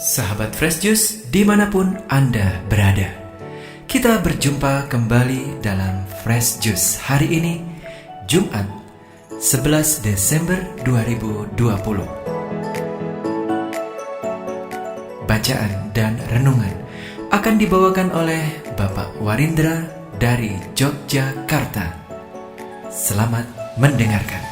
Sahabat Fresh Juice dimanapun Anda berada, kita berjumpa kembali dalam Fresh Juice hari ini, Jumat 11 Desember 2020. Bacaan dan renungan akan dibawakan oleh Bapak Warindra dari Yogyakarta. Selamat mendengarkan.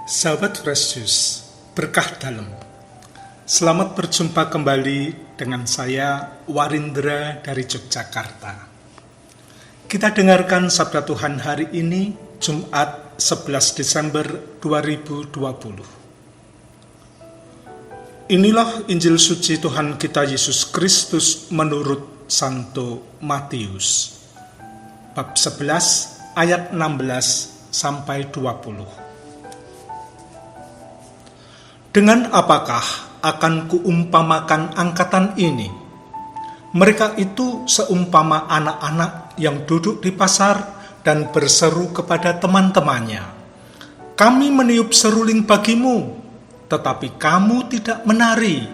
Sahabat Fresh Juice, berkah dalam. Selamat berjumpa kembali dengan saya, Warindra dari Yogyakarta. Kita dengarkan sabda Tuhan hari ini, Jumat 11 Desember 2020. Inilah Injil suci Tuhan kita Yesus Kristus menurut Santo Matius. Bab 11 ayat 16 sampai 20. Dengan apakah akan kuumpamakan angkatan ini? Mereka itu seumpama anak-anak yang duduk di pasar dan berseru kepada teman-temannya, "Kami meniup seruling bagimu, tetapi kamu tidak menari.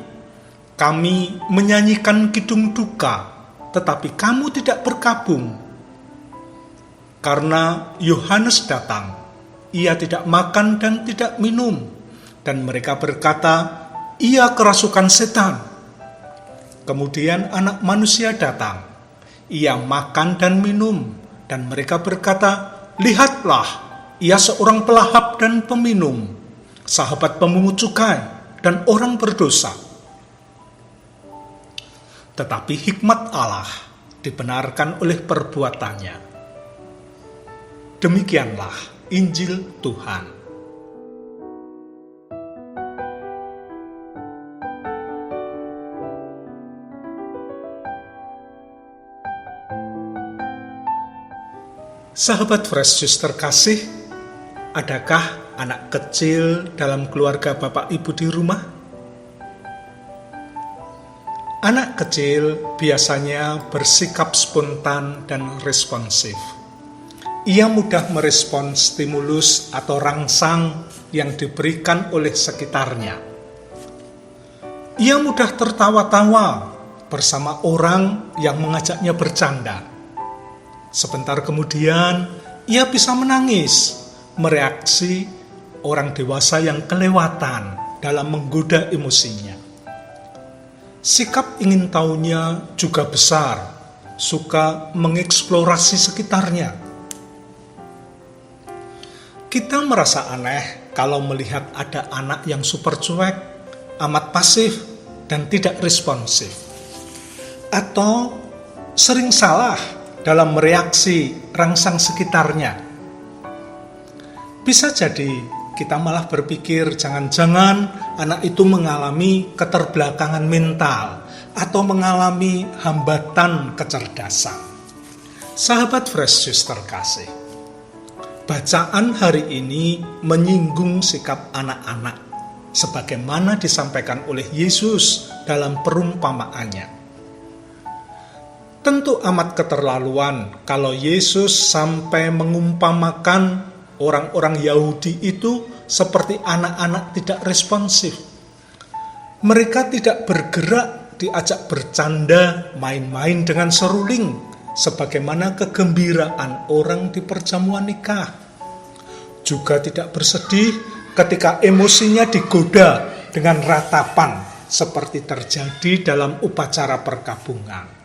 Kami menyanyikan kidung duka, tetapi kamu tidak berkabung." Karena Yohanes datang, ia tidak makan dan tidak minum. Dan mereka berkata, "Ia kerasukan setan." Kemudian Anak Manusia datang, ia makan dan minum. Dan mereka berkata, "Lihatlah, ia seorang pelahap dan peminum, sahabat pemungut cukai dan orang berdosa." Tetapi hikmat Allah dibenarkan oleh perbuatannya. Demikianlah Injil Tuhan. Sahabat Fresh Juice terkasih, adakah anak kecil dalam keluarga Bapak Ibu di rumah? Anak kecil biasanya bersikap spontan dan responsif. Ia mudah merespon stimulus atau rangsang yang diberikan oleh sekitarnya. Ia mudah tertawa-tawa bersama orang yang mengajaknya bercanda. Sebentar kemudian, ia bisa menangis, mereaksi orang dewasa yang kelewatan dalam menggoda emosinya. Sikap ingin tahunya juga besar, suka mengeksplorasi sekitarnya. Kita merasa aneh kalau melihat ada anak yang super cuek, amat pasif, dan tidak responsif. Atau sering salah dalam mereaksi rangsang sekitarnya. Bisa jadi kita malah berpikir jangan-jangan anak itu mengalami keterbelakangan mental atau mengalami hambatan kecerdasan. Sahabat Fresh Juice terkasih, bacaan hari ini menyinggung sikap anak-anak sebagaimana disampaikan oleh Yesus dalam perumpamaannya. Tentu amat keterlaluan kalau Yesus sampai mengumpamakan orang-orang Yahudi itu seperti anak-anak tidak responsif. Mereka tidak bergerak, diajak bercanda, main-main dengan seruling, sebagaimana kegembiraan orang di perjamuan nikah. Juga tidak bersedih ketika emosinya digoda dengan ratapan, seperti terjadi dalam upacara perkabungan.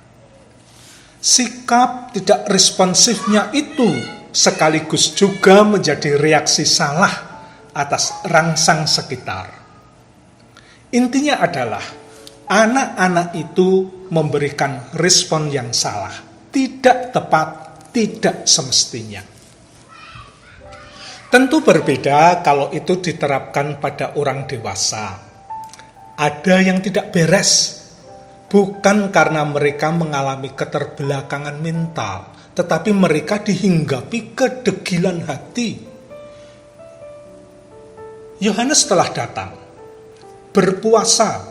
Sikap tidak responsifnya itu sekaligus juga menjadi reaksi salah atas rangsang sekitar. Intinya adalah anak-anak itu memberikan respon yang salah, tidak tepat, tidak semestinya. Tentu berbeda kalau itu diterapkan pada orang dewasa. Ada yang tidak beres, bukan karena mereka mengalami keterbelakangan mental, tetapi mereka dihinggapi kedegilan hati. Yohanes telah datang, berpuasa,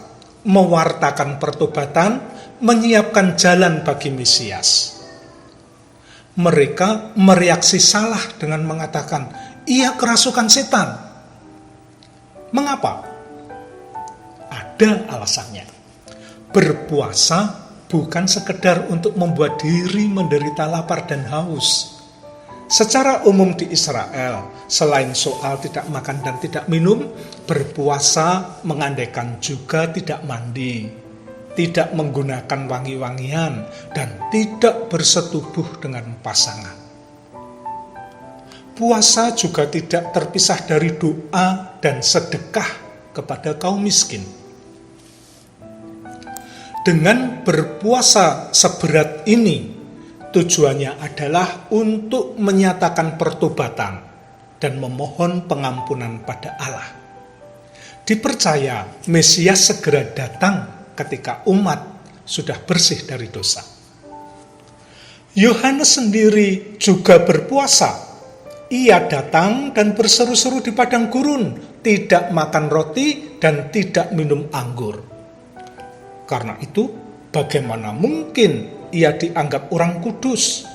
mewartakan pertobatan, menyiapkan jalan bagi Mesias. Mereka mereaksi salah dengan mengatakan, ia kerasukan setan. Mengapa? Ada alasannya. Berpuasa bukan sekedar untuk membuat diri menderita lapar dan haus. Secara umum di Israel, selain soal tidak makan dan tidak minum, berpuasa mengandaikan juga tidak mandi, tidak menggunakan wangi-wangian, dan tidak bersetubuh dengan pasangan. Puasa juga tidak terpisah dari doa dan sedekah kepada kaum miskin. Dengan berpuasa seberat ini, tujuannya adalah untuk menyatakan pertobatan dan memohon pengampunan pada Allah. Dipercaya Mesias segera datang ketika umat sudah bersih dari dosa. Yohanes sendiri juga berpuasa. Ia datang dan berseru-seru di padang gurun, tidak makan roti dan tidak minum anggur. Karena itu, bagaimana mungkin ia dianggap orang kudus?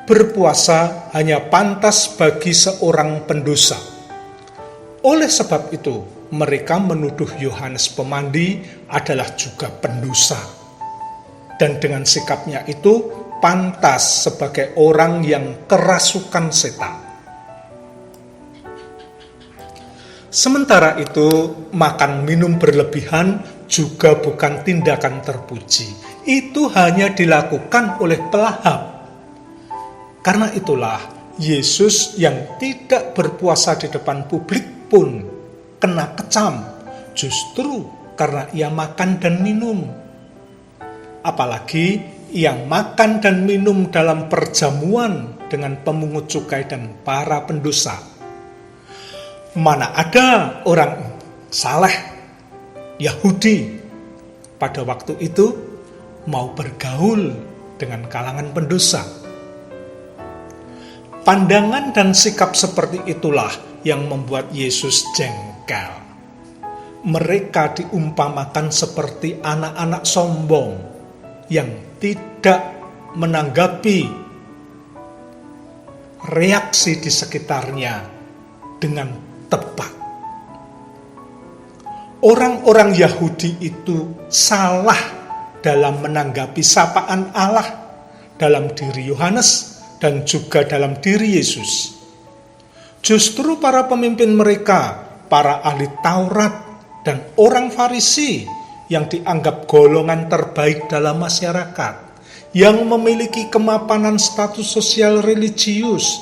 Berpuasa hanya pantas bagi seorang pendosa. Oleh sebab itu, mereka menuduh Yohanes Pemandi adalah juga pendosa. Dan dengan sikapnya itu, pantas sebagai orang yang kerasukan setan. Sementara itu, makan minum berlebihan juga bukan tindakan terpuji. Itu hanya dilakukan oleh pelahap. Karena itulah, Yesus yang tidak berpuasa di depan publik pun kena kecam, justru karena ia makan dan minum. Apalagi yang makan dan minum dalam perjamuan dengan pemungut cukai dan para pendosa. Mana ada orang saleh Yahudi pada waktu itu mau bergaul dengan kalangan pendosa. Pandangan dan sikap seperti itulah yang membuat Yesus jengkel. Mereka diumpamakan seperti anak-anak sombong yang tidak menanggapi reaksi di sekitarnya dengan tepat. Orang-orang Yahudi itu salah dalam menanggapi sapaan Allah dalam diri Yohanes dan juga dalam diri Yesus. Justru para pemimpin mereka, para ahli Taurat dan orang Farisi yang dianggap golongan terbaik dalam masyarakat, yang memiliki kemapanan status sosial religius,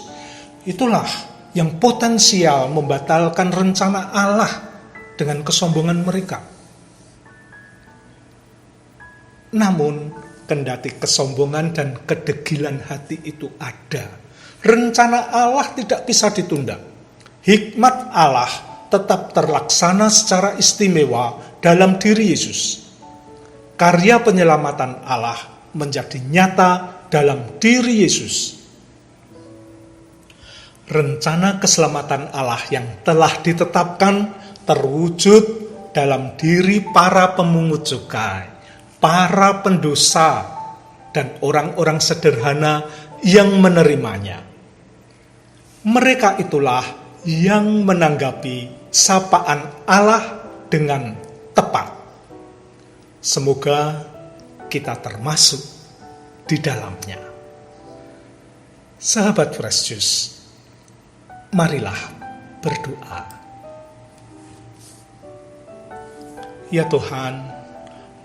itulah yang potensial membatalkan rencana Allah dengan kesombongan mereka. Namun, kendati kesombongan dan kedegilan hati itu ada, rencana Allah tidak bisa ditunda. Hikmat Allah tetap terlaksana secara istimewa dalam diri Yesus. Karya penyelamatan Allah menjadi nyata dalam diri Yesus. Rencana keselamatan Allah yang telah ditetapkan terwujud dalam diri para pemungut cukai, para pendosa, dan orang-orang sederhana yang menerimanya. Mereka itulah yang menanggapi sapaan Allah dengan tepat. Semoga kita termasuk di dalamnya. Sahabat Fresh Juice, marilah berdoa. Ya Tuhan,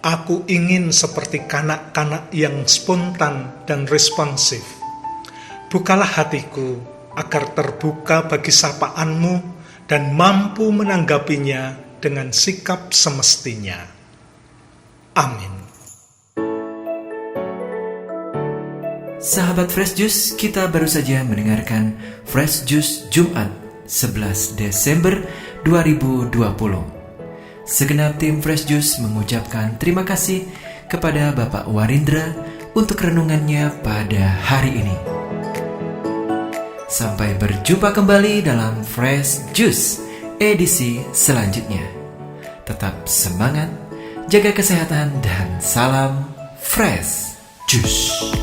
aku ingin seperti kanak-kanak yang spontan dan responsif. Bukalah hatiku agar terbuka bagi sapaan-Mu dan mampu menanggapinya dengan sikap semestinya. Amin. Sahabat Fresh Juice, kita baru saja mendengarkan Fresh Juice Jumat 11 Desember 2020. Segenap tim Fresh Juice mengucapkan terima kasih kepada Bapak Warindra untuk renungannya pada hari ini. Sampai berjumpa kembali dalam Fresh Juice edisi selanjutnya. Tetap semangat, jaga kesehatan, dan salam Fresh Juice.